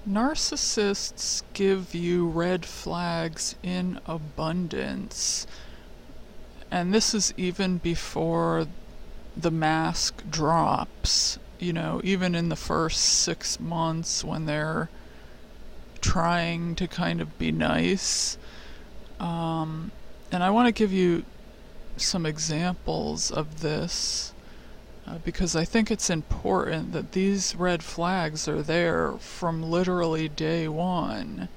Narcissists give you red flags in abundance, and this is even before the mask drops. You know, even in the first 6 months when they're trying to kind of be nice. And I want to give you some examples of this because I think it's important that these red flags are there from literally day one.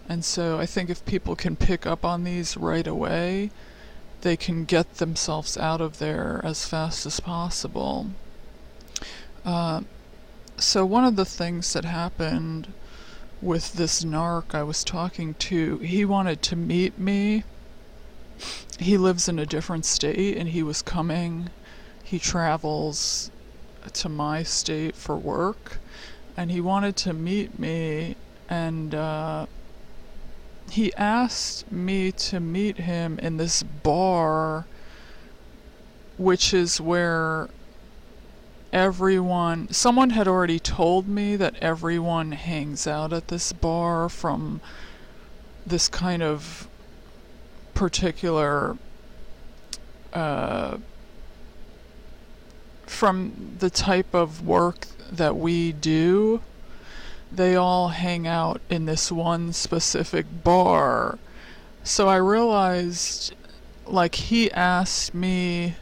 And so I think if people can pick up on these right away, they can get themselves out of there as fast as possible. So one of the things that happened with this narc I was talking to, he wanted to meet me. He lives in a different state and he was coming. He travels to my state for work and he wanted to meet me, and he asked me to meet him in this bar, which is where someone had already told me that everyone hangs out at this bar from this kind of particular, from the type of work that we do. They all hang out in this one specific bar. So I realized, like, he asked me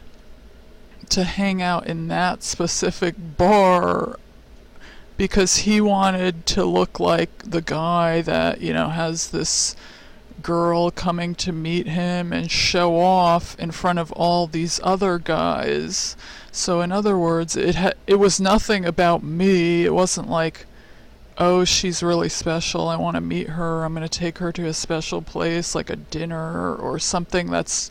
to hang out in that specific bar because he wanted to look like the guy that, you know, has this girl coming to meet him and show off in front of all these other guys. So in other words, it was nothing about me. It wasn't like, oh, she's really special, I want to meet her, I'm going to take her to a special place like a dinner or something that's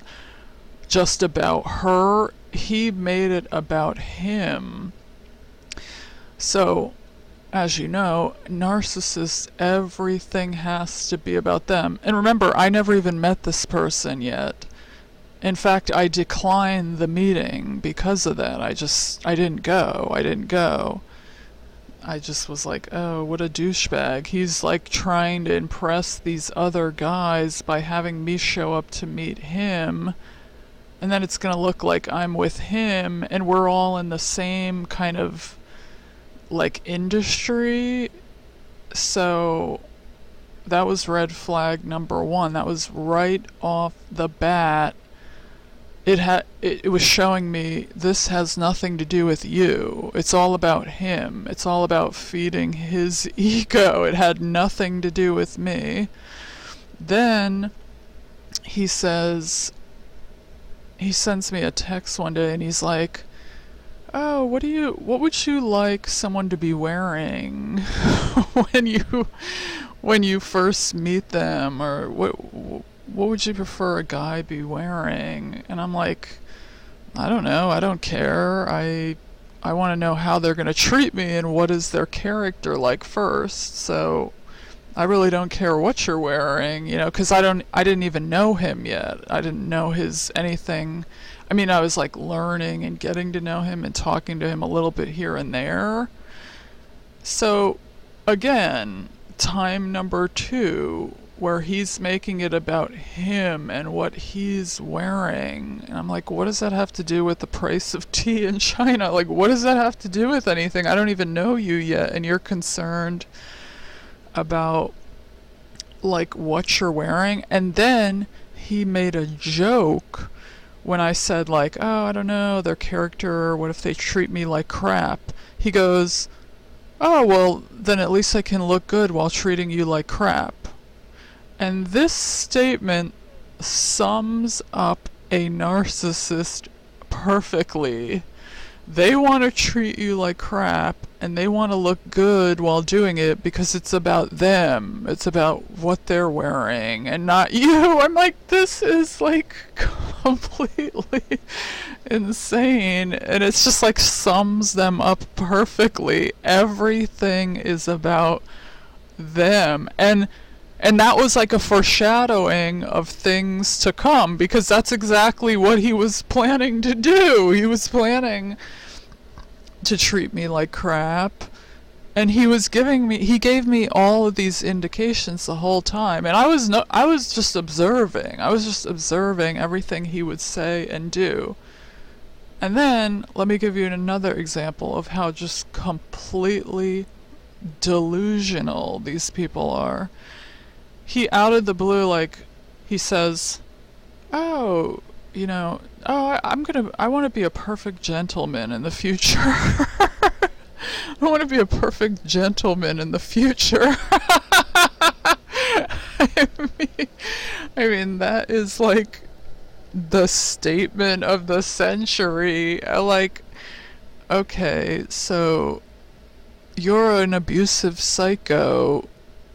just about her. He made it about him. So, as you know, narcissists, everything has to be about them. And remember, I never even met this person yet. In fact, I declined the meeting because of that. I didn't go. I just was like, oh, what a douchebag. He's like trying to impress these other guys by having me show up to meet him. And then it's going to look like I'm with him and we're all in the same kind of like industry. So that was red flag number one. That was right off the bat. It was showing me this has nothing to do with you. It's all about him. It's all about feeding his ego. It had nothing to do with me. Then he sends me a text one day and he's like, oh, what would you like someone to be wearing when you first meet them, or what would you prefer a guy be wearing? And I'm like, I don't know, I don't care. I want to know how they're going to treat me and what is their character like first. So I really don't care what you're wearing, you know, because I didn't even know him yet. I didn't know his anything. I mean, I was like learning and getting to know him and talking to him a little bit here and there. So again, time number 2, where he's making it about him and what he's wearing. And I'm like, what does that have to do with the price of tea in China? Like, what does that have to do with anything? I don't even know you yet, and you're concerned about like what you're wearing. And then he made a joke when I said like, oh, I don't know, their character, what if they treat me like crap? He goes, oh, well, then at least I can look good while treating you like crap. And this statement sums up a narcissist perfectly. They want to treat you like crap, and they want to look good while doing it because it's about them. It's about what they're wearing and not you. I'm like, this is like completely insane. And it's just like sums them up perfectly. Everything is about them. And that was like a foreshadowing of things to come, because that's exactly what he was planning to do. He was planning to treat me like crap And he gave me all of these indications the whole time, and I was just observing. I was just observing everything he would say and do. And then let me give you another example of how just completely delusional these people are. He out of the blue, like, he says, "Oh, I want to be a perfect gentleman in the future." I want to be a perfect gentleman in the future. I mean, that is like the statement of the century. Like, okay, so you're an abusive psycho,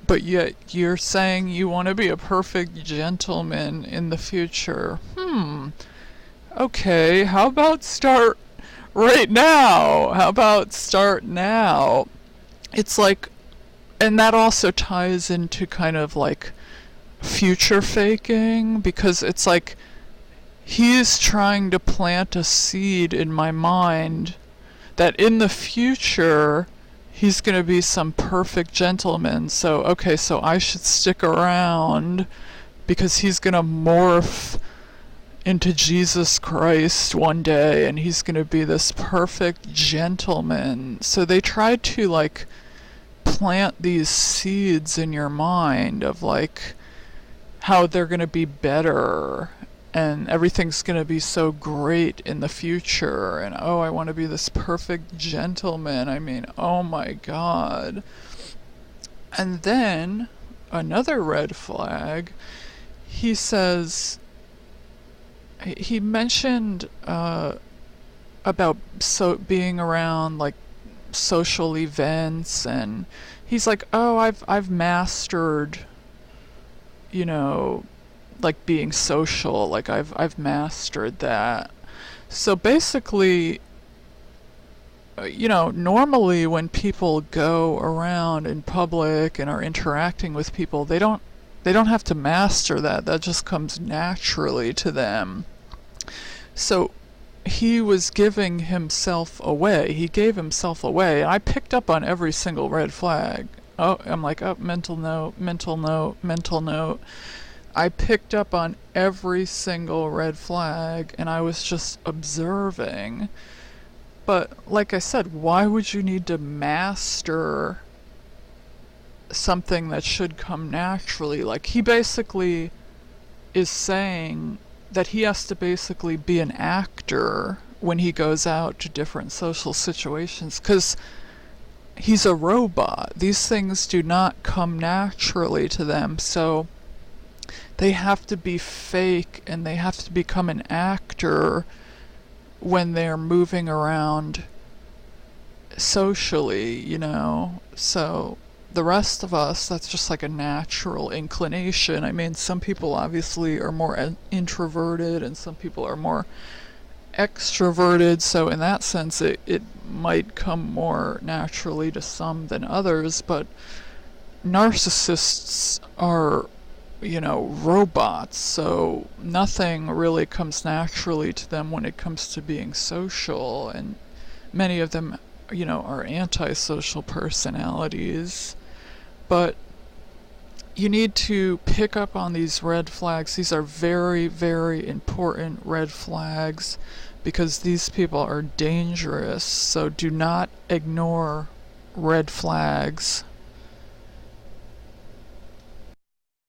but yet you're saying you want to be a perfect gentleman in the future. Okay, how about start right now? How about start now? It's like, and that also ties into kind of like future faking, because it's like he's trying to plant a seed in my mind that in the future he's going to be some perfect gentleman. So, okay, so I should stick around because he's going to morph into Jesus Christ one day and he's going to be this perfect gentleman. So they try to like plant these seeds in your mind of like how they're going to be better and everything's going to be so great in the future, and oh, I want to be this perfect gentleman. I mean, oh my God. And then another red flag, he says, he mentioned about being around like social events, and he's like, oh, I've mastered, like being social, like I've mastered that. So basically, normally when people go around in public and are interacting with people, they don't have to master that. That just comes naturally to them. So he was giving himself away. He gave himself away. I picked up on every single red flag. Oh, I'm like, oh, mental note, mental note, mental note. I picked up on every single red flag, and I was just observing. But like I said, why would you need to master something that should come naturally? Like, he basically is saying that he has to basically be an actor when he goes out to different social situations, because he's a robot. These things do not come naturally to them, so they have to be fake and they have to become an actor when they're moving around socially, So the rest of us, that's just like a natural inclination. I mean, some people obviously are more introverted and some people are more extroverted, so in that sense it might come more naturally to some than others, but narcissists are robots, so nothing really comes naturally to them when it comes to being social, and many of them, are antisocial personalities. But you need to pick up on these red flags. These are very, very important red flags because these people are dangerous, so do not ignore red flags.